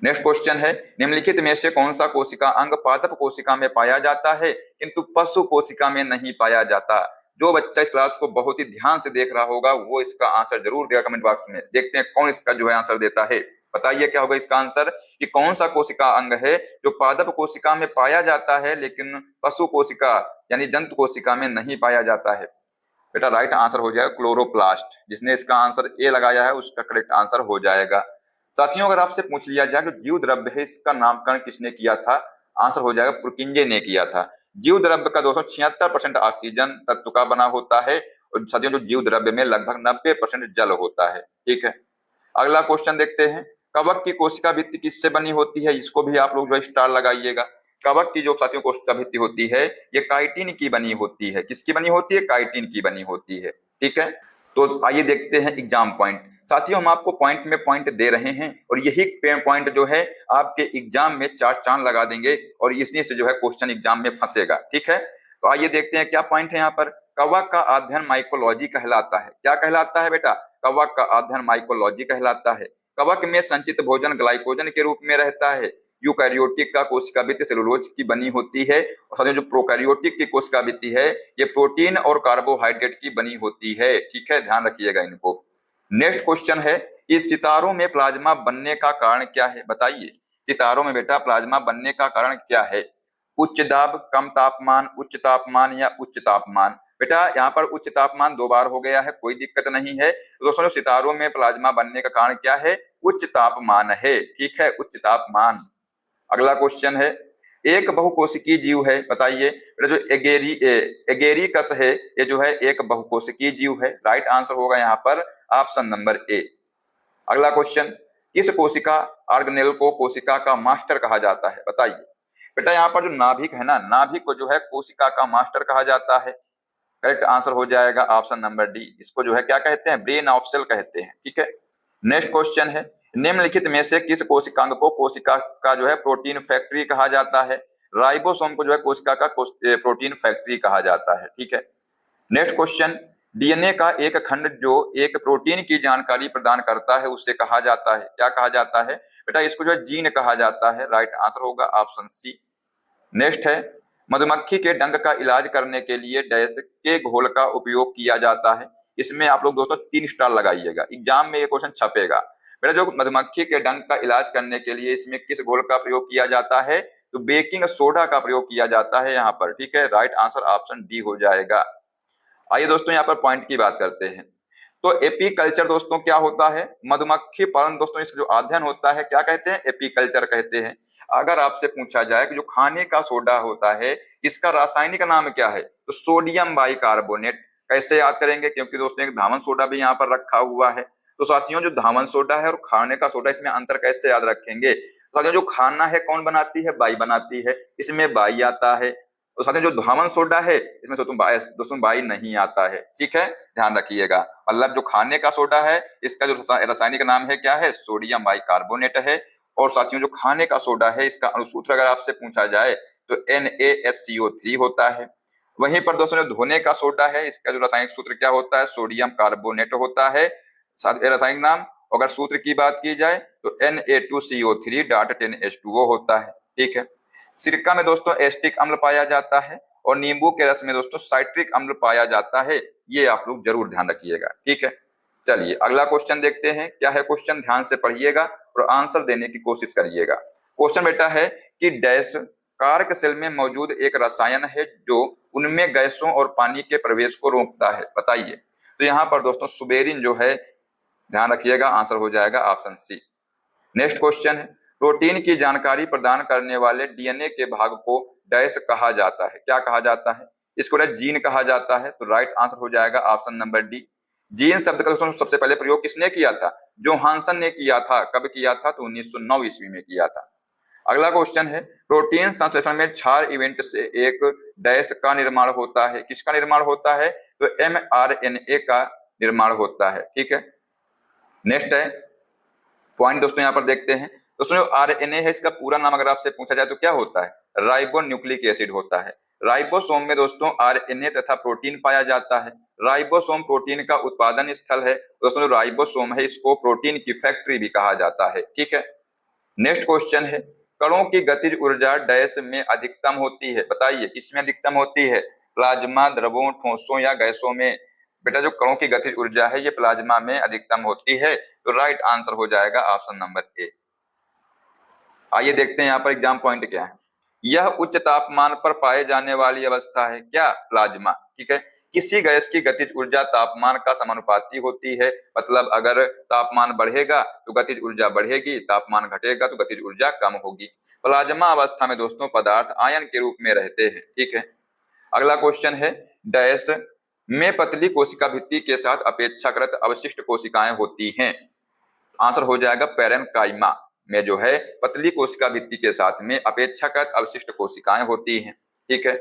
नेक्स्ट क्वेश्चन है, निम्नलिखित में से कौन सा कोशिका अंग पादप कोशिका में पाया जाता है किंतु पशु कोशिका में नहीं पाया जाता। जो बच्चा इस क्लास को बहुत ही ध्यान से देख रहा होगा वो इसका आंसर जरूर देगा कमेंट बॉक्स में। देखते हैं कौन इसका जो है आंसर देता है, बताइए क्या होगा इसका आंसर कि कौन सा कोशिका अंग है जो पादप कोशिका में पाया जाता है लेकिन पशु कोशिका यानी जंतु कोशिका में नहीं पाया जाता है। बेटा राइट आंसर हो जाएगा क्लोरोप्लास्ट। जिसने इसका आंसर ए लगाया है उसका करेक्ट आंसर हो जाएगा। साथियों अगर आपसे पूछ लिया जाए कि जीव द्रव्य है इसका नामकरण किसने किया था, आंसर हो जाएगा पुरकिंजे ने किया था। जीव द्रव्य का दोस्तों 76% ऑक्सीजन तत्व का बना होता है और साथियों जो जीव द्रव्य में लगभग 90% जल होता है। ठीक है, अगला क्वेश्चन देखते हैं, कवक की कोशिका भित्ति किससे बनी होती है, इसको भी आप लोग जो स्टार लगाइएगा। कवक की जो साथियों कोशिका भित्ति होती है ये काइटिन की बनी होती है। किसकी बनी होती है, काइटिन की बनी होती है। ठीक है, तो आइए देखते हैं एग्जाम पॉइंट। साथियों हम आपको पॉइंट में पॉइंट दे रहे हैं और यही पॉइंट जो है आपके एग्जाम में चार चांद लगा देंगे और इसी से जो है क्वेश्चन एग्जाम में फंसेगा। ठीक है, तो आइए देखते हैं क्या पॉइंट है यहाँ पर। कवक का अध्ययन माइकोलॉजी कहलाता है। क्या कहलाता है बेटा, कवक का अध्ययन माइकोलॉजी कहलाता है। कवक में संचित भोजन ग्लाइकोजन के रूप में रहता है। यूकैरियोटिक का कोशिका भित्ति सेलुलोज की बनी होती है और साथियों जो प्रोकैरियोटिक की कोशिका भित्ति है ये प्रोटीन और कार्बोहाइड्रेट की बनी होती है। ठीक है, ध्यान रखिएगा इनको। नेक्स्ट क्वेश्चन है, इस सितारों में प्लाज्मा बनने का कारण क्या है, बताइए। सितारों में बेटा प्लाज्मा बनने का कारण क्या है, उच्च दाब, कम तापमान, उच्च तापमान या उच्च तापमान। बेटा यहाँ पर उच्च तापमान दो बार हो गया है, कोई दिक्कत नहीं है। तो दोस्तों सितारों में प्लाज्मा बनने का कारण क्या है, उच्च तापमान है। ठीक है, उच्च तापमान। अगला क्वेश्चन है, एक बहुकोशिकीय जीव है, बताइए। जो एगेरिकस है ये जो है एक बहुकोशिकीय जीव है। राइट आंसर होगा यहाँ पर ऑप्शन नंबर ए। अगला क्वेश्चन, किस कोशिका ऑर्गेनेल को कोशिका का मास्टर कहा जाता है, बताइए। बेटा यहाँ पर जो नाभिक है ना, नाभिक को जो है कोशिका का मास्टर कहा जाता है। करेक्ट आंसर हो जाएगा ऑप्शन नंबर डी। इसको जो है क्या कहते हैं, ब्रेन ऑफ सेल कहते हैं। ठीक है, नेक्स्ट क्वेश्चन है, निम्नलिखित में से किस कोशिकांग को कोशिका का जो है प्रोटीन फैक्ट्री कहा जाता है। राइबोसोम को जो है कोशिका का प्रोटीन फैक्ट्री कहा जाता है। ठीक है, नेक्स्ट क्वेश्चन, डीएनए का एक खंड जो एक प्रोटीन की जानकारी प्रदान करता है उसे कहा जाता है, क्या कहा जाता है। बेटा इसको जो है जीन कहा जाता है। राइट आंसर होगा ऑप्शन सी। नेक्स्ट है, मधुमक्खी के डंक का इलाज करने के लिए डैश के घोल का उपयोग किया जाता है। इसमें आप लोग दोस्तों 3 स्टार लगाइएगा, एग्जाम में ये क्वेश्चन छपेगा। बेटा जो मधुमक्खी के डंक का इलाज करने के लिए इसमें किस घोल का प्रयोग किया जाता है, तो बेकिंग सोडा का प्रयोग किया जाता है यहाँ पर। ठीक है, राइट आंसर ऑप्शन डी हो जाएगा। आइए दोस्तों यहाँ पर पॉइंट की बात करते हैं। तो एपीकल्चर दोस्तों क्या होता है, मधुमक्खी पालन दोस्तों इसका जो अध्ययन होता है क्या कहते हैं, एपीकल्चर कहते हैं। अगर आपसे पूछा जाए कि जो खाने का सोडा होता है इसका रासायनिक नाम क्या है, तो सोडियम बाइकार्बोनेट। कैसे याद करेंगे, क्योंकि दोस्तों एक धावन सोडा भी यहाँ पर रखा हुआ है। तो साथियों जो धावन सोडा है और खाने का सोडा इसमें अंतर कैसे याद रखेंगे। तो साथियों जो खाना है कौन बनाती है, बाई बनाती है, इसमें बाई आता है। तो साथियों जो धावन सोडा है इसमें दोस्तों बाई नहीं आता है। ठीक है, ध्यान रखिएगा। मतलब जो खाने का सोडा है इसका जो रासायनिक नाम है क्या है, सोडियम बाइकार्बोनेट है। और साथियों जो खाने का सोडा है इसका अणुसूत्र अगर आपसे पूछा जाए तो NaSCO3 होता है। वहीं पर दोस्तों जो धोने का सोडा है इसका जो रासायनिक सूत्र क्या होता है, सोडियम कार्बोनेट होता है रासायनिक नाम। अगर सूत्र की बात की जाए तो Na2CO3.10H2O होता है। ठीक है, सिरका में दोस्तों एस्टिक अम्ल पाया जाता है और नींबू के रस में दोस्तों साइट्रिक अम्ल पाया जाता है। ये आप लोग जरूर ध्यान रखिएगा। ठीक है, चलिए अगला क्वेश्चन देखते हैं क्या है क्वेश्चन, ध्यान से पढ़िएगा और आंसर देने की कोशिश करिएगा। क्वेश्चन बेटा है कि डैश कार्क सेल में मौजूद एक रसायन है जो उनमें गैसों और पानी के प्रवेश को रोकता है, बताइए। तो यहाँ पर दोस्तों सुबेरिन जो है, ध्यान रखिएगा आंसर हो जाएगा ऑप्शन सी। नेक्स्ट क्वेश्चन है, प्रोटीन की जानकारी प्रदान करने वाले डीएनए के भाग को डैश कहा जाता है, क्या कहा जाता है, इसको जीन कहा जाता है। तो राइट आंसर हो जाएगा ऑप्शन नंबर डी। जीन शब्द का दोस्तों सबसे पहले प्रयोग किसने किया था, जोहानसन ने किया था। कब किया था, तो 1909 ईस्वी में किया था। अगला क्वेश्चन है प्रोटीन संश्लेषण में क्षार इवेंट से एक डैश का निर्माण होता है, किसका निर्माण होता है? तो mRNA का निर्माण होता है। ठीक है, नेक्स्ट है पॉइंट दोस्तों यहाँ पर देखते हैं। दोस्तों जो आरएनए है इसका पूरा नाम अगर आपसे पूछा जाए तो क्या होता है? राइबो न्यूक्लिक एसिड होता है। राइबोसोम में दोस्तों आरएनए तथा प्रोटीन पाया जाता है। राइबोसोम प्रोटीन का उत्पादन स्थल है। दोस्तों जो राइबोसोम है इसको प्रोटीन की फैक्ट्री भी कहा जाता है। ठीक है, नेक्स्ट क्वेश्चन है कणों की गतिज ऊर्जा डैश में अधिकतम होती है, बताइए किसमें अधिकतम होती है? प्लाज्मा, द्रवों, ठोसों या गैसों में? बेटा जो कणों की गतिज ऊर्जा है ये प्लाज्मा में अधिकतम होती है, तो राइट आंसर हो जाएगा ऑप्शन नंबर ए। आइए देखते हैं यहाँ पर एग्जाम पॉइंट क्या है। यह उच्च तापमान पर पाए जाने वाली अवस्था है, क्या? प्लाज्मा। ठीक है, किसी गैस की गतिज ऊर्जा तापमान का समानुपाती होती है, मतलब अगर तापमान बढ़ेगा तो गतिज ऊर्जा बढ़ेगी, तापमान घटेगा तो गतिज ऊर्जा कम होगी। प्लाज्मा अवस्था में दोस्तों पदार्थ आयन के रूप में रहते हैं। ठीक है, अगला क्वेश्चन है डैश में पतली कोशिका भित्ति के साथ अपेक्षाकृत अवशिष्ट कोशिकाएं होती हैं। आंसर हो जाएगा पैरेन्काइमा में जो है पतली कोशिका भित्ति के साथ में अपेक्षाकृत अवशिष्ट कोशिकाएं होती हैं। ठीक है,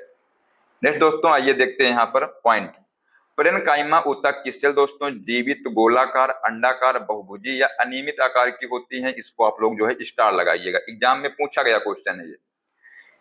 नेक्स्ट दोस्तों आइए देखते हैं यहाँ पर पॉइंट। पैरेन्काइमा ऊतक की सेल दोस्तों जीवित, गोलाकार, अंडाकार, बहुभुजी या अनियमित आकार की होती हैं। इसको आप लोग जो है स्टार लगाइएगा, एग्जाम में पूछा गया क्वेश्चन है ये।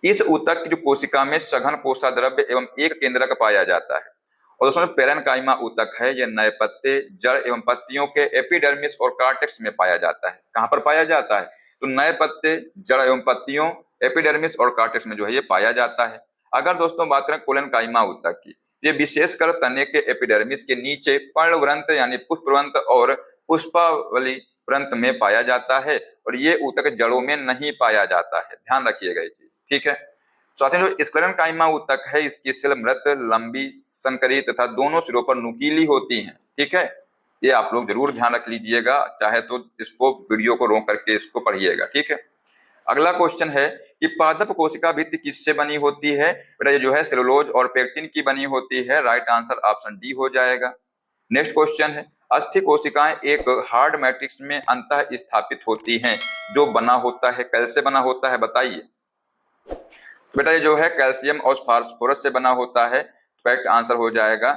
इस ऊतक की जो कोशिका में सघन कोषाद्रव्य एवं एक केंद्रक पाया जाता है। और दोस्तों पैरेन्काइमा ऊतक है ये नए पत्ते, जड़ एवं पत्तियों के एपिडर्मिस और कार्टेक्स में पाया जाता है। कहां पर पाया जाता है? तो नए पत्ते, जड़ एवं पत्तियों, एपिडर्मिस और कार्टेक्स में जो है ये पाया जाता है। अगर दोस्तों बात करें कोलेनकाइमा ऊतक की, ये विशेषकर तने के एपिडर्मिस के नीचे पर्णवृंत यानी पुष्पवृंत और पुष्पावली वृंत में पाया जाता है, और ये ऊतक जड़ों में नहीं पाया जाता है, ध्यान रखिएगा ये चीज। ठीक है, साथियों जो स्क्लेरेन्काइमा ऊतक है इसकी सेल मृत, लंबी, संकरी तथा दोनों सिरों पर नुकीली होती हैं। ठीक है, ये आप लोग जरूर ध्यान रख लीजिएगा, चाहे तो इसको वीडियो को रोक करके इसको पढ़िएगा। ठीक है, अगला क्वेश्चन है कि पादप कोशिका भित्ति किससे बनी होती है? बेटा ये जो है सेलुलोज और पेक्टिन की बनी होती है। राइट आंसर ऑप्शन डी हो जाएगा। नेक्स्ट क्वेश्चन है अस्थि कोशिकाएं एक हार्ड मैट्रिक्स में अंतः स्थापित होती हैं, जो बना होता है कैसे बना होता है बताइए? बेटा ये जो है कैल्शियम और फास्फोरस से बना होता है। करेक्ट आंसर हो जाएगा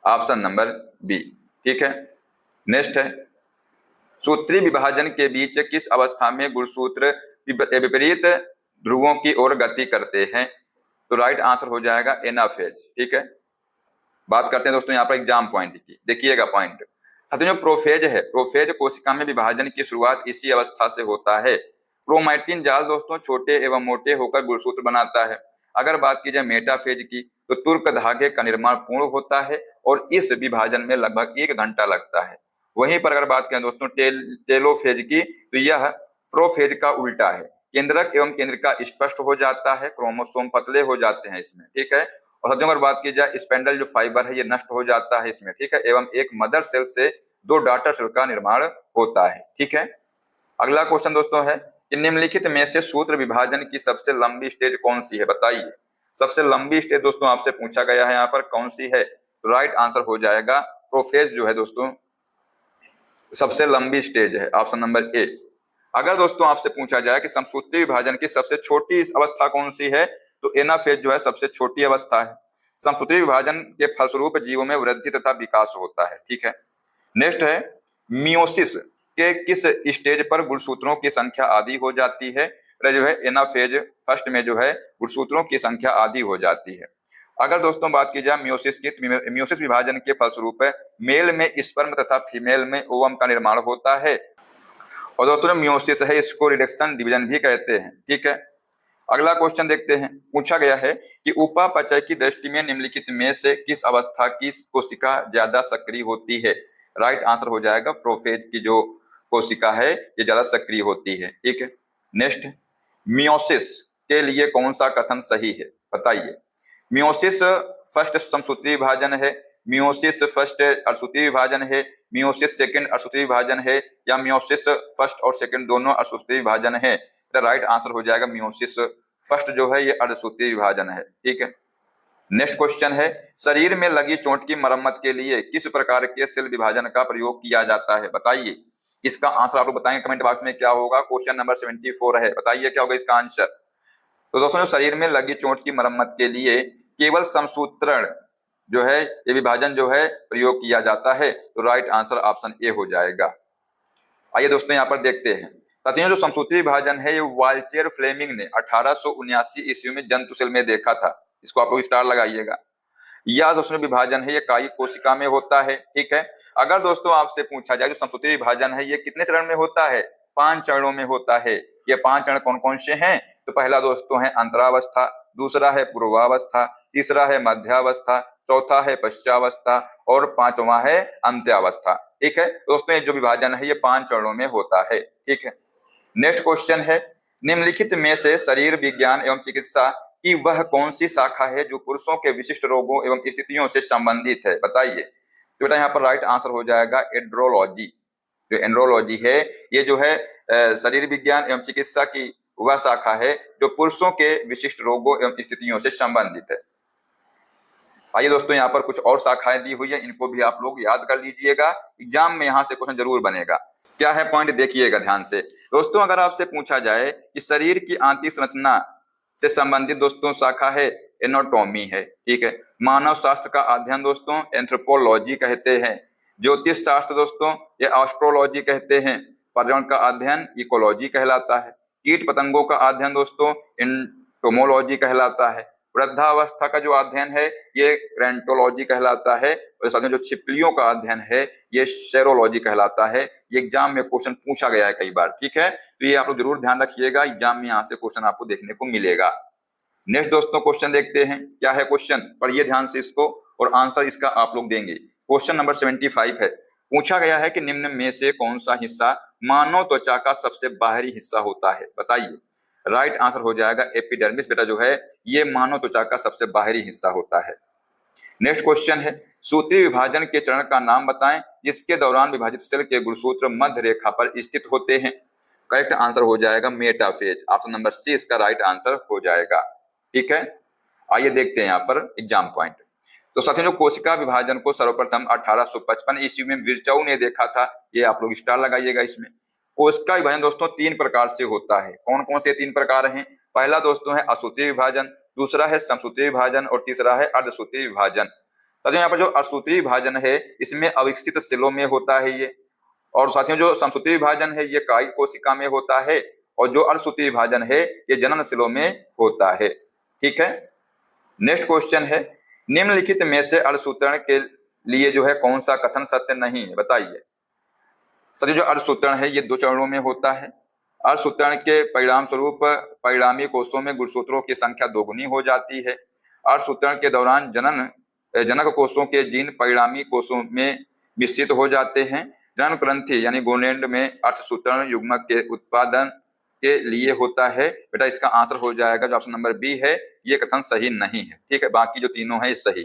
ऑप्शन नंबर बी। ठीक है, नेक्स्ट है सूत्री विभाजन के बीच किस अवस्था में गुणसूत्र विपरीत ध्रुवों की ओर गति करते हैं? तो राइट आंसर हो जाएगा एनाफेज। ठीक है, बात करते हैं दोस्तों यहाँ पर एग्जाम पॉइंट की, देखिएगा पॉइंट। साथियों जो प्रोफेज है, प्रोफेज कोशिका में विभाजन की शुरुआत इसी अवस्था से होता है। क्रोमैटिन जाल दोस्तों छोटे एवं मोटे होकर गुणसूत्र बनाता है। अगर बात की जाए मेटाफेज की तो तुर्क धागे का निर्माण पूर्ण होता है और इस विभाजन में लगभग 1 घंटा लगता है। वहीं पर अगर बात करें दोस्तों टेलोफेज की तो यह प्रोफेज का उल्टा है। केंद्रक एवं केंद्रिका स्पष्ट हो जाता है, क्रोमोसोम पतले हो जाते हैं इसमें। ठीक है, और साथियों अगर बात की जाए स्पेंडल जो फाइबर है ये नष्ट हो जाता है इसमें। ठीक है, एवं एक मदर सेल से 2 डॉटर सेल का निर्माण होता है। ठीक है, अगला क्वेश्चन दोस्तों है कि निम्नलिखित में से सूत्र विभाजन की सबसे लंबी स्टेज कौन सी है बताइए? सबसे लंबी स्टेज दोस्तों आपसे पूछा गया है यहाँ पर कौन सी है? तो राइट आंसर हो जाएगा प्रोफेज जो है दोस्तों सबसे लंबी स्टेज है, ऑप्शन नंबर ए। अगर दोस्तों आपसे पूछा जाए कि समसूत्री विभाजन की सबसे छोटी अवस्था कौन सी है, तो एनाफेज जो है सबसे छोटी अवस्था है। समसूत्री विभाजन के फलस्वरूप जीवों में वृद्धि तथा विकास होता है। ठीक है, नेक्स्ट है मियोसिस के किस स्टेज पर गुणसूत्रों की संख्या आधी हो जाती है? जो है एनाफेज फर्स्ट में जो है गुणसूत्रों की संख्या आधी हो जाती है। अगर दोस्तों बात की जाए मियोसिस की, मियोसिस विभाजन के फलस्वरूप मेल में स्पर्म तथा फीमेल में ओवम का निर्माण होता है। और दोस्तों मियोसिस है इसको रिडक्शन डिवीजन भी कहते हैं। ठीक है, अगला क्वेश्चन देखते हैं। पूछा गया है कि उपापचय की दृष्टि में निम्नलिखित में से किस अवस्था की कोशिका ज्यादा सक्रिय होती है? राइट आंसर हो जाएगा प्रोफेज की जो कोशिका है ये ज्यादा सक्रिय होती है। ठीक है, नेक्स्ट मियोसिस के लिए कौन सा कथन सही है बताइए? मियोसिस फर्स्ट समसूत्री विभाजन है, मियोसिस फर्स्ट अर्धसूत्री विभाजन है, मियोसिस सेकंड अर्धसूत्री विभाजन है, या मियोसिस फर्स्ट और सेकंड दोनों अर्धसूत्री विभाजन है? राइट आंसर हो जाएगा मियोसिस फर्स्ट जो है ये अर्धसूत्री विभाजन है। ठीक है, नेक्स्ट क्वेश्चन है शरीर में लगी चोट की मरम्मत के लिए किस प्रकार के सेल विभाजन का प्रयोग किया जाता है बताइए? इसका आंसर आप लोग बताएंगे कमेंट बॉक्स में क्या होगा। क्वेश्चन नंबर 74 है, बताइए क्या होगा इसका आंसर। तो दोस्तों जो शरीर में लगी चोट की मरम्मत के लिए केवल समसूत्रण जो है ये विभाजन जो है प्रयोग किया जाता है, तो राइट आंसर ऑप्शन ए हो जाएगा। आइए दोस्तों यहाँ पर देखते हैं साथियों, जो समसूत्री विभाजन है ये वाल्चेर फ्लेमिंग ने 1879 ईस्वी में जंतु सेल में देखा था। इसको आप लोग स्टार लगाइएगा। यह दोस्तों विभाजन है ये कायिक कोशिका में होता है, ठीक है। अगर दोस्तों आपसे पूछा जाए जो समसूत्री विभाजन है ये कितने चरण में होता है, 5 चरणों में होता है। ये 5 चरण कौन कौन से हैं, तो पहला दोस्तों है अंतरावस्था, दूसरा है पूर्वावस्था, तीसरा है मध्यावस्था, चौथा है पश्चावस्था और 5वां है अंत्यावस्था, ठीक है। दोस्तों ये जो विभाजन है ये 5 चरणों में होता है, ठीक है। नेक्स्ट क्वेश्चन है निम्नलिखित में से शरीर विज्ञान एवं चिकित्सा की वह कौन सी शाखा है जो पुरुषों के विशिष्ट रोगों एवं स्थितियों से संबंधित है, बताइए। तो बेटा यहाँ पर राइट आंसर हो जाएगा एंड्रोलॉजी। जो एंड्रोलॉजी है ये जो है शरीर विज्ञान एवं चिकित्सा की वह शाखा है जो पुरुषों के विशिष्ट रोगों एवं स्थितियों से संबंधित है। आइए दोस्तों यहाँ पर कुछ और शाखाएं दी हुई है, इनको भी आप लोग याद कर लीजिएगा, एग्जाम में यहाँ से क्वेश्चन जरूर बनेगा। क्या है पॉइंट देखिएगा ध्यान से दोस्तों। अगर आपसे पूछा जाए कि शरीर की आंतरिक संरचना से संबंधित दोस्तों शाखा है एनाटॉमी है, ठीक है। मानव शास्त्र का अध्ययन दोस्तों एंथ्रोपोलॉजी कहते हैं। ज्योतिष शास्त्र दोस्तों ये एस्ट्रोलॉजी कहते हैं। पर्यावरण का अध्ययन इकोलॉजी कहलाता है। कीट पतंगों का अध्ययन दोस्तों एंटोमोलॉजी कहलाता है। वृद्धावस्था का जो अध्ययन है ये क्रेंटोलॉजी कहलाता है। और साथ में जो छिपकलियों का अध्ययन है ये सेरोलॉजी कहलाता है। ये एग्जाम में क्वेश्चन पूछा गया है कई बार, ठीक है। तो ये आप लोग जरूर ध्यान रखिएगा, एग्जाम में यहाँ से क्वेश्चन आपको देखने को मिलेगा। नेक्स्ट दोस्तों क्वेश्चन देखते हैं, क्या है क्वेश्चन, पढ़िए ध्यान से इसको और आंसर इसका आप लोग देंगे। क्वेश्चन नंबर 75 है, पूछा गया है कि निम्न में से कौन सा हिस्सा मानव त्वचा का सबसे बाहरी हिस्सा होता है, बताइए। राइट आंसर हो जाएगा एपिडर्मिस। बेटा जो है ये मानव त्वचा का सबसे बाहरी हिस्सा होता है। नेक्स्ट क्वेश्चन है सूत्री विभाजन के चरण का नाम बताएं जिसके दौरान विभाजित सेल के गुणसूत्र मध्य रेखा पर स्थित होते हैं। करेक्ट आंसर हो जाएगा मेटाफेज। ऑप्शन नंबर सी इसका राइट आंसर हो जाएगा, ठीक है। आइए देखते हैं यहाँ पर एग्जाम पॉइंट। तो साथियों जो कोशिका विभाजन को सर्वप्रथम 1855 ईस्वी में विर्चौ ने देखा था, ये आप लोग स्टार लगाइएगा इसमें। कोशिका विभाजन दोस्तों 3 प्रकार से होता है। कौन कौन से 3 प्रकार हैं, पहला दोस्तों है असूत्री विभाजन, दूसरा है समसूत्री विभाजन और तीसरा है अर्धसूत्री विभाजन। साथियों यहाँ पर जो असूत्री विभाजन है इसमें अविकसित सेलों में होता है ये, और साथियों जो समसूत्री विभाजन है ये कायिक कोशिका में होता है, और जो अर्धसूत्री विभाजन है ये जनन सेलों में होता है, ठीक है। नेक्स्ट क्वेश्चन है निम्नलिखित में से अर्धसूत्रण के लिए जो है कौन सा कथन सत्य नहीं है, बताइए। साथियों जो अर्धसूत्रण है ये 2 चरणों में होता है। अर्धसूत्रण के परिणाम स्वरूप परिणामी कोषों में गुणसूत्रों की संख्या दोगुनी हो जाती है। अर्धसूत्रण के दौरान जनक कोषों के जीन परिणामी कोषों में मिश्रित हो जाते हैं। जनन ग्रंथि यानी गोनेड में अर्धसूत्रण युग्मक के उत्पादन के लिए होता है। बेटा इसका आंसर हो जाएगा जो ऑप्शन नंबर बी है, ये कथन सही नहीं है, ठीक है। बाकी जो तीनों है ये सही।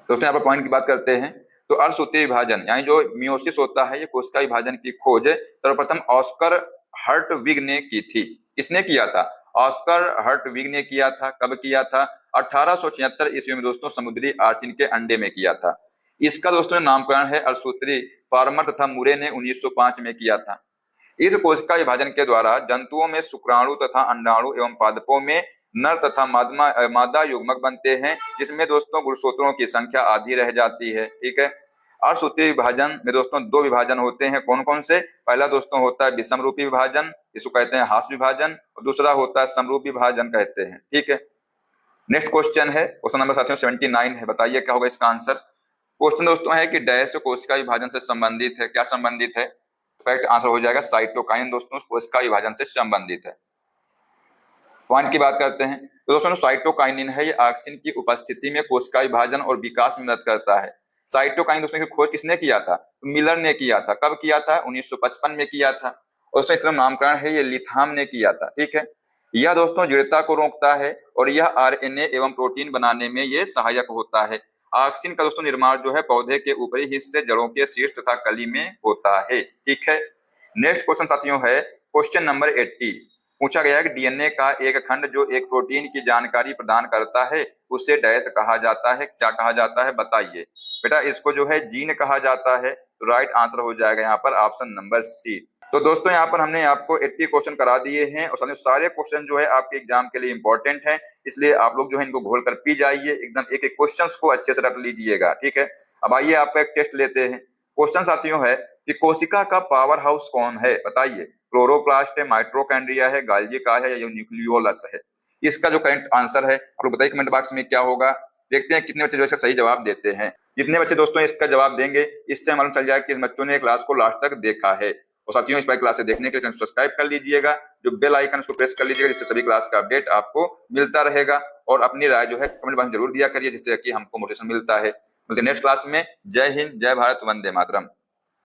दोस्तों यहाँ पर पॉइंट की बात करते हैं, तो अर्धसूत्री विभाजन यानी जो मियोसिस होता है ये कोशिका विभाजन की खोज सर्वप्रथम ऑस्कर हर्टविग ने की थी। किसने किया था, ऑस्कर हर्टविग ने किया था। कब किया था, 1876 ईस्वी में दोस्तों समुद्री आर्चिन के अंडे में किया था। इसका दोस्तों नामकरण है अर्धसूत्री। फार्मर तथा मुरे ने 1905 में किया था। इस कोशिका विभाजन के द्वारा जंतुओं में शुक्राणु तथा अंडाणु एवं पादपों में नर तथा मादा युग्मक बनते हैं, जिसमें दोस्तों गुणसूत्रों की संख्या आधी रह जाती है, ठीक है। अर्धसूत्री विभाजन में दोस्तों 2 विभाजन होते हैं। कौन कौन से, पहला दोस्तों होता है विषमरूपी विभाजन, इसको कहते हैं हास विभाजन, और दूसरा होता है समरूपी विभाजन कहते हैं, ठीक है। नेक्स्ट क्वेश्चन है, क्वेश्चन नंबर साथियों 79 है, बताइए क्या होगा इसका आंसर। क्वेश्चन दोस्तों है कि डैश कोशिका विभाजन से संबंधित है, क्या संबंधित है। करेक्ट आंसर हो जाएगा साइटोकाइन दोस्तों कोशिका विभाजन से संबंधित है। पॉइंट की बात करते हैं, तो दोस्तों साइटोकाइनिन है ये ऑक्सिन की उपस्थिति में कोशिका विभाजन और विकास में मदद करता है। साइटोकाइन दोस्तों की खोज किसने किया था, तो मिलर ने किया था। कब किया था, 1955 में किया था। और दोस्तों इसका नामकरण है ये लिथाम ने किया था, ठीक है। यह दोस्तों जड़ता को रोकता है और यह आरएनए एवं प्रोटीन बनाने में ये सहायक होता है। ऑक्सिन का दोस्तों निर्माण जो है पौधे के ऊपरी हिस्से जड़ों के शीर्ष तथा कली में होता है, ठीक है। नेक्स्ट क्वेश्चन साथियों है क्वेश्चन नंबर 80। पूछा गया है कि डीएनए का एक खंड जो एक प्रोटीन की जानकारी प्रदान करता है उसे डैश कहा जाता है, क्या कहा जाता है, बताइए। बेटा इसको जो है जीन कहा जाता है। तो राइट आंसर हो जाएगा यहाँ पर ऑप्शन नंबर सी। तो दोस्तों यहाँ पर हमने आपको 80 क्वेश्चन करा दिए हैं और सारे क्वेश्चन जो है आपके एग्जाम के लिए इंपॉर्टेंट हैं, इसलिए आप लोग जो है इनको घोल कर पी जाइए, एकदम एक एक क्वेश्चन को अच्छे से रट लीजिएगा, ठीक है। अब आइए आपका एक टेस्ट लेते हैं। क्वेश्चन साथियों है कि कोशिका का पावर हाउस कौन है, बताइए। क्लोरोप्लास्ट है, माइटोकॉन्ड्रिया है, गाल्गी का है या न्यूक्लियोलस है। इसका जो करेक्ट आंसर है आप लोग बताइए कमेंट बॉक्स में क्या होगा। देखते हैं कितने बच्चे जो इसका सही जवाब देते हैं। जितने बच्चे दोस्तों इसका जवाब देंगे इससे मालूम चल जाएगा कि इस बच्चों ने क्लास को लास्ट तक देखा है। और साथियों इस बार क्लास से देखने के लिए सब्सक्राइब कर लीजिएगा, जो बेल आइकन उसको प्रेस कर लीजिएगा, जिससे सभी क्लास का अपडेट आपको मिलता रहेगा। और अपनी राय जो है कमेंट बॉक्स में जरूर दिया करिए, जिससे कि हमको मोटिवेशन मिलता है। मिलते नेक्स्ट क्लास में। जय हिंद, जय भारत, वंदे मातरम।